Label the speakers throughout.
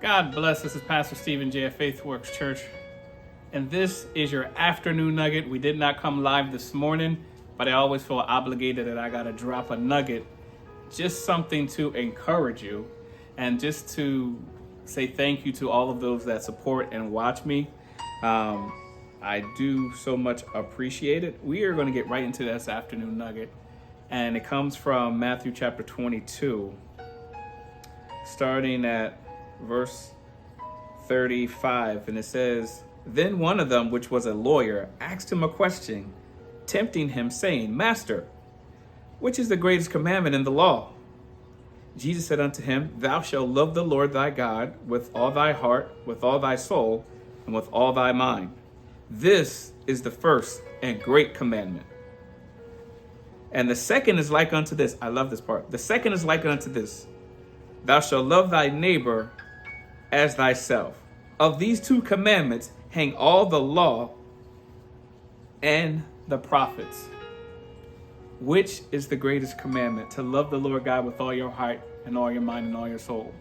Speaker 1: God bless. This is Pastor Stephen J. of Faithworks Church, and this is your afternoon nugget. We did not come live this morning, but I always feel obligated that I got to drop a nugget, just something to encourage you, and just to say thank you to all of those that support and watch me. I do so much appreciate it. We are going to get right into this afternoon nugget, and it comes from Matthew chapter 22, starting at verse 35, and it says, "Then one of them, which was a lawyer, asked him a question, tempting him, saying, Master, which is the greatest commandment in the law? Jesus said unto him, Thou shalt love the Lord thy God with all thy heart, with all thy soul, and with all thy mind. This is the first and great commandment. And the second is like unto this." I love this part. "The second is like unto this, Thou shalt love thy neighbor as thyself. Of these two commandments hang all the law and the prophets." Which is the greatest commandment? To love the Lord God with all your heart and all your mind and all your soul.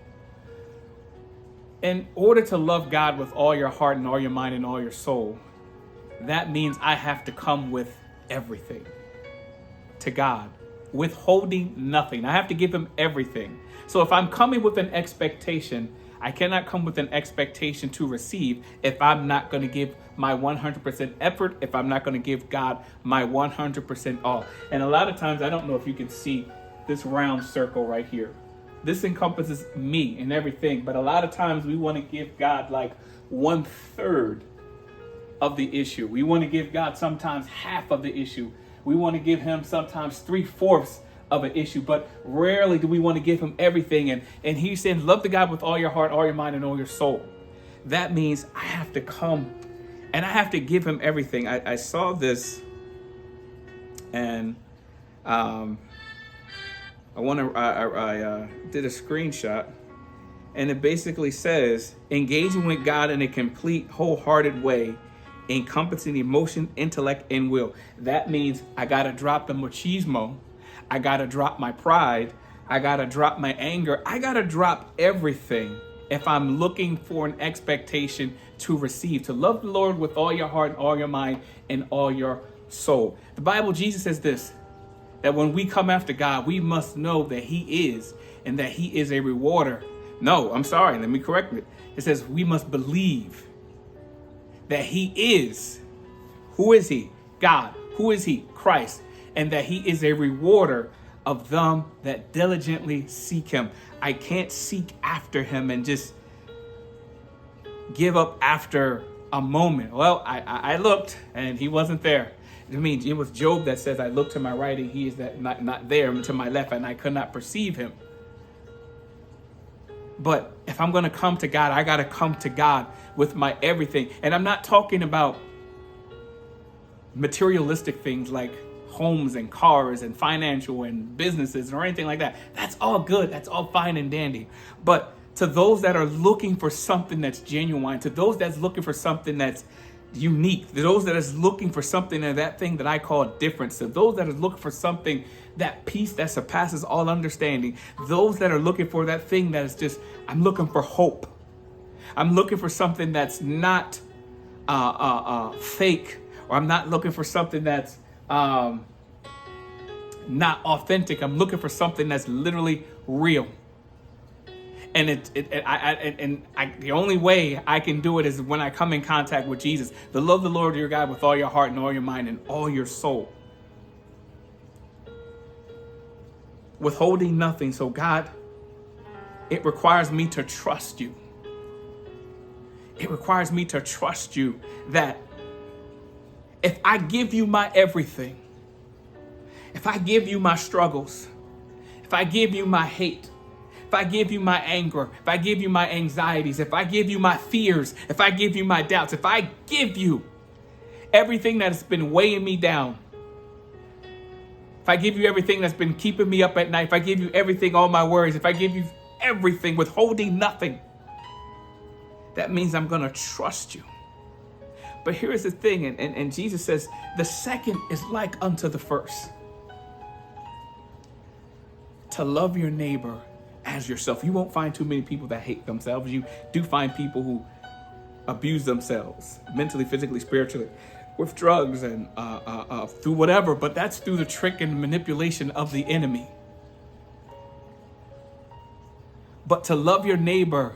Speaker 1: In order to love God with all your heart and all your mind and all your soul, that means I have to come with everything to God, withholding nothing. I have to give him everything. So if I'm coming with an expectation, I cannot come with an expectation to receive if I'm not going to give my 100% effort, if I'm not going to give God my 100% all. And a lot of times, I don't know if you can see this round circle right here. This encompasses me and everything, but a lot of times we want to give God like 1/3 of the issue. We want to give God sometimes half of the issue. We want to give him sometimes 3/4 of an issue, but rarely do we want to give him everything. And he's saying, love the God with all your heart, all your mind, and all your soul. That means I have to come and I have to give him everything. I saw this, and I did a screenshot, and it basically says, engaging with God in a complete, wholehearted way, encompassing emotion, intellect, and will. That means I got to drop the machismo. I got to drop my pride. I got to drop my anger. I got to drop everything if I'm looking for an expectation to receive, to love the Lord with all your heart, all your mind, and all your soul. The Bible, Jesus says this, that when we come after God, we must know that he is, and that he is a rewarder. No, I'm sorry, let me correct it. It says we must believe that he is. Who is he? God. Who is he? Christ. And that he is a rewarder of them that diligently seek him. I can't seek after him and just give up after a moment. Well, I looked and he wasn't there. I mean, it was Job that says, I looked to my right and he is not there, to my left, and I could not perceive him. But if I'm going to come to God, I got to come to God with my everything. And I'm not talking about materialistic things like homes and cars and financial and businesses or anything like that. That's all good. That's all fine and dandy. But to those that are looking for something that's genuine, to those that's looking for something that's unique, to those that is looking for something, and that thing that I call difference, to those that are looking for something, that peace that surpasses all understanding, those that are looking for that thing that is just, I'm looking for hope. I'm looking for something that's not fake, or I'm not looking for something that's not authentic. I'm looking for something that's literally real. And the only way I can do it is when I come in contact with Jesus. To love the Lord your God with all your heart and all your mind and all your soul, withholding nothing. So God, it requires me to trust you. It requires me to trust you that if I give you my everything, if I give you my struggles, if I give you my hate, if I give you my anger, if I give you my anxieties, if I give you my fears, if I give you my doubts, if I give you everything that has been weighing me down, if I give you everything that's been keeping me up at night, if I give you everything, all my worries, if I give you everything, withholding nothing, that means I'm going to trust you. But here's the thing, and Jesus says, the second is like unto the first. To love your neighbor as yourself. You won't find too many people that hate themselves. You do find people who abuse themselves mentally, physically, spiritually, with drugs and through whatever, but that's through the trick and manipulation of the enemy. But to love your neighbor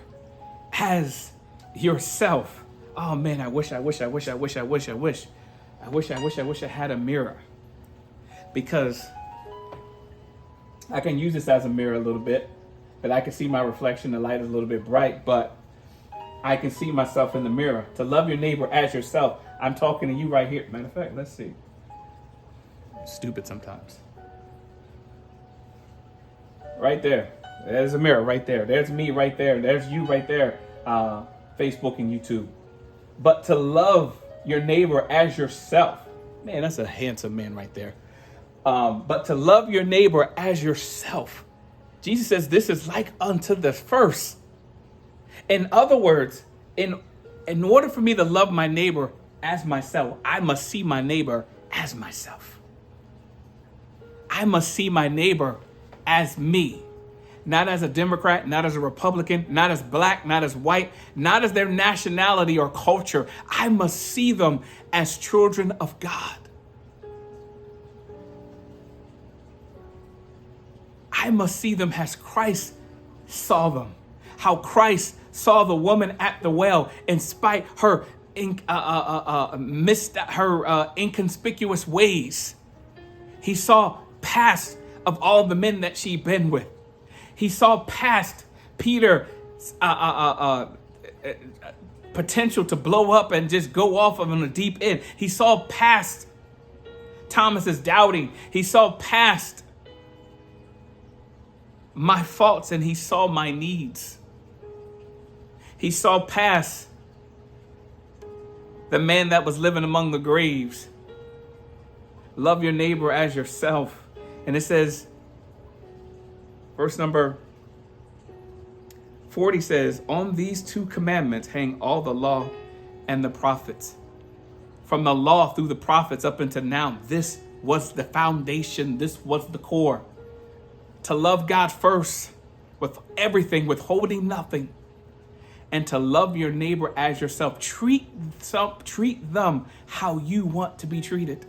Speaker 1: as yourself. Oh man, I wish I had a mirror, because I can use this as a mirror a little bit, but I can see my reflection. The light is a little bit bright, but I can see myself in the mirror. To love your neighbor as yourself. I'm talking to you right here. Matter of fact, let's see. Stupid sometimes. Right there. There's a mirror right there. There's me right there. There's you right there. Facebook and YouTube. But to love your neighbor as yourself. Man, that's a handsome man right there. But to love your neighbor as yourself. Jesus says this is like unto the first. In other words, in order for me to love my neighbor as myself, I must see my neighbor as myself. I must see my neighbor as me. Not as a Democrat, not as a Republican, not as black, not as white, not as their nationality or culture. I must see them as children of God. I must see them as Christ saw them. How Christ saw the woman at the well, in spite her inconspicuous ways. He saw past of all the men that she'd been with. He saw past Peter's potential to blow up and just go off on the deep end. He saw past Thomas's doubting. He saw past my faults, and he saw my needs. He saw past the man that was living among the graves. Love your neighbor as yourself. And it says, verse number 40 says, on these two commandments hang all the law and the prophets. From the law through the prophets up until now, this was the foundation. This was the core. To love God first with everything, withholding nothing. And to love your neighbor as yourself. Treat them how you want to be treated.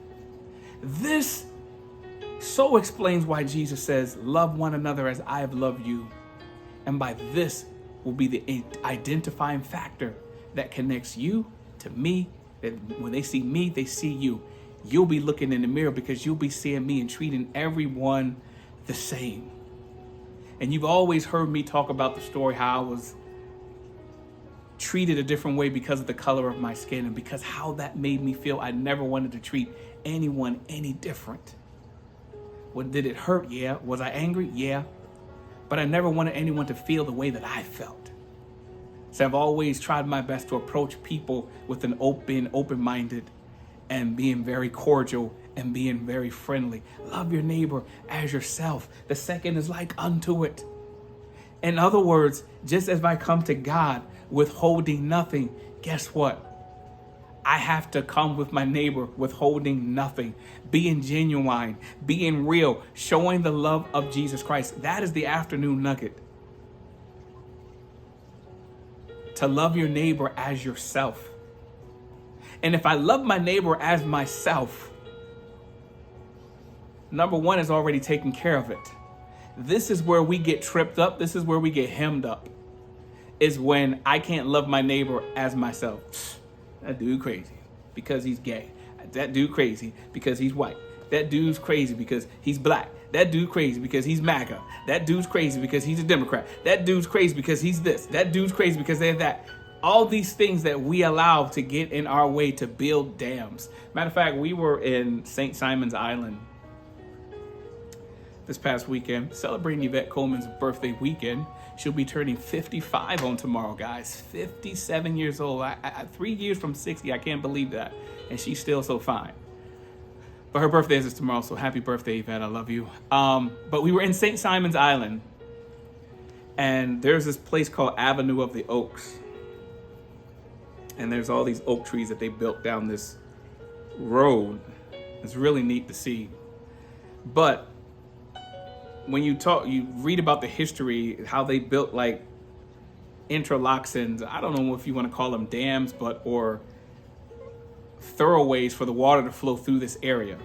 Speaker 1: This so explains why Jesus says, love one another as I have loved you. And by this will be the identifying factor that connects you to me. That when they see me, they see you. You'll be looking in the mirror because you'll be seeing me and treating everyone the same. And you've always heard me talk about the story how I was treated a different way because of the color of my skin, and because how that made me feel. I never wanted to treat anyone any different. What did it hurt? Yeah. Was I angry? Yeah. But I never wanted anyone to feel the way that I felt. So I've always tried my best to approach people with an open-minded, and being very cordial and being very friendly. Love your neighbor as yourself. The second is like unto it. In other words, just as I come to God withholding nothing, guess what? I have to come with my neighbor withholding nothing, being genuine, being real, showing the love of Jesus Christ. That is the afternoon nugget. To love your neighbor as yourself. And if I love my neighbor as myself, number one is already taken care of it. This is where we get tripped up. This is where we get hemmed up. Is when I can't love my neighbor as myself. That dude crazy because he's gay. That dude crazy because he's white. That dude's crazy because he's black. That dude crazy because he's MAGA. That dude's crazy because he's a Democrat. That dude's crazy because he's this. That dude's crazy because they're that. All these things that we allow to get in our way to build dams. Matter of fact, we were in St. Simon's Island this past weekend, celebrating Yvette Coleman's birthday weekend. She'll be turning 55 on tomorrow, guys. 57 years old. 3 years from 60. I can't believe that. And she's still so fine. But her birthday is tomorrow, so happy birthday, Yvette. I love you. But we were in St. Simon's Island, and there's this place called Avenue of the Oaks. And there's all these oak trees that they built down this road. It's really neat to see. But when you read about the history, how they built like interlocks and I don't know if you want to call them dams, or thoroughways for the water to flow through this area.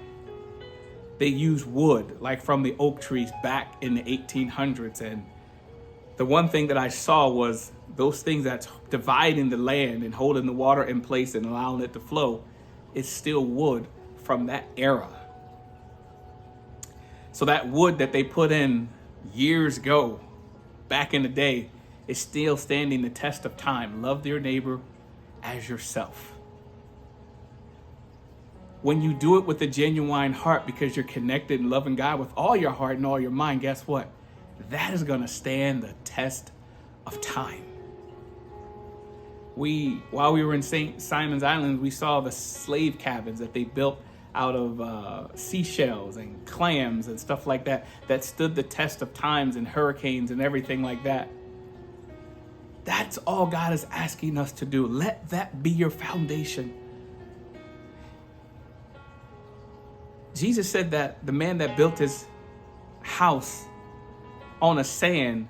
Speaker 1: They use wood, like from the oak trees back in the 1800s. And the one thing that I saw was those things that's dividing the land and holding the water in place and allowing it to flow is still wood from that era. So that wood that they put in years ago, back in the day, is still standing the test of time. Love your neighbor as yourself. When you do it with a genuine heart because you're connected and loving God with all your heart and all your mind, guess what? That is going to stand the test of time. While we were in St. Simon's Island, we saw the slave cabins that they built out of seashells and clams and stuff like that, that stood the test of times and hurricanes and everything like that. That's all God is asking us to do. Let that be your foundation. Jesus said that the man that built his house on a sand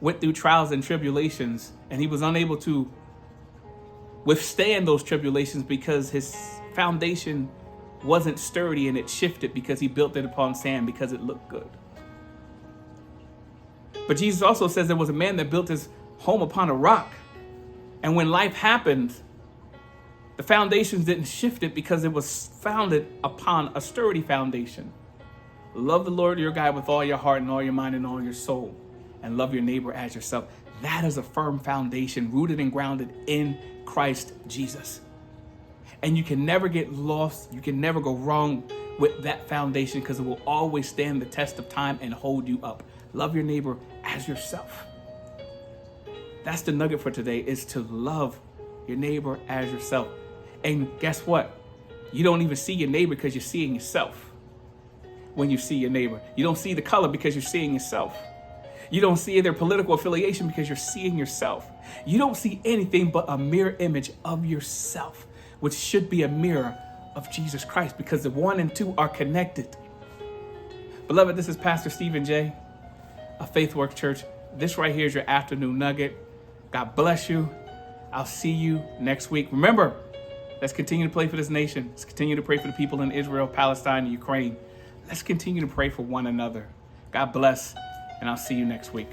Speaker 1: went through trials and tribulations, and he was unable to withstand those tribulations because his foundation wasn't sturdy and it shifted because he built it upon sand because it looked good. But Jesus also says there was a man that built his home upon a rock, and when life happened, the foundations didn't shift it because it was founded upon a sturdy foundation. Love the Lord your God with all your heart and all your mind and all your soul, and love your neighbor as yourself. That is a firm foundation rooted and grounded in Christ Jesus. And you can never get lost. You can never go wrong with that foundation because it will always stand the test of time and hold you up. Love your neighbor as yourself. That's the nugget for today, is to love your neighbor as yourself. And guess what? You don't even see your neighbor because you're seeing yourself. When you see your neighbor, you don't see the color because you're seeing yourself. You don't see their political affiliation because you're seeing yourself. You don't see anything but a mirror image of yourself, which should be a mirror of Jesus Christ, because the 1 and 2 are connected. Beloved, this is Pastor Stephen J. of Faith Works Church. This right here is your afternoon nugget. God bless you. I'll see you next week. Remember, let's continue to pray for this nation. Let's continue to pray for the people in Israel, Palestine, and Ukraine. Let's continue to pray for one another. God bless, and I'll see you next week.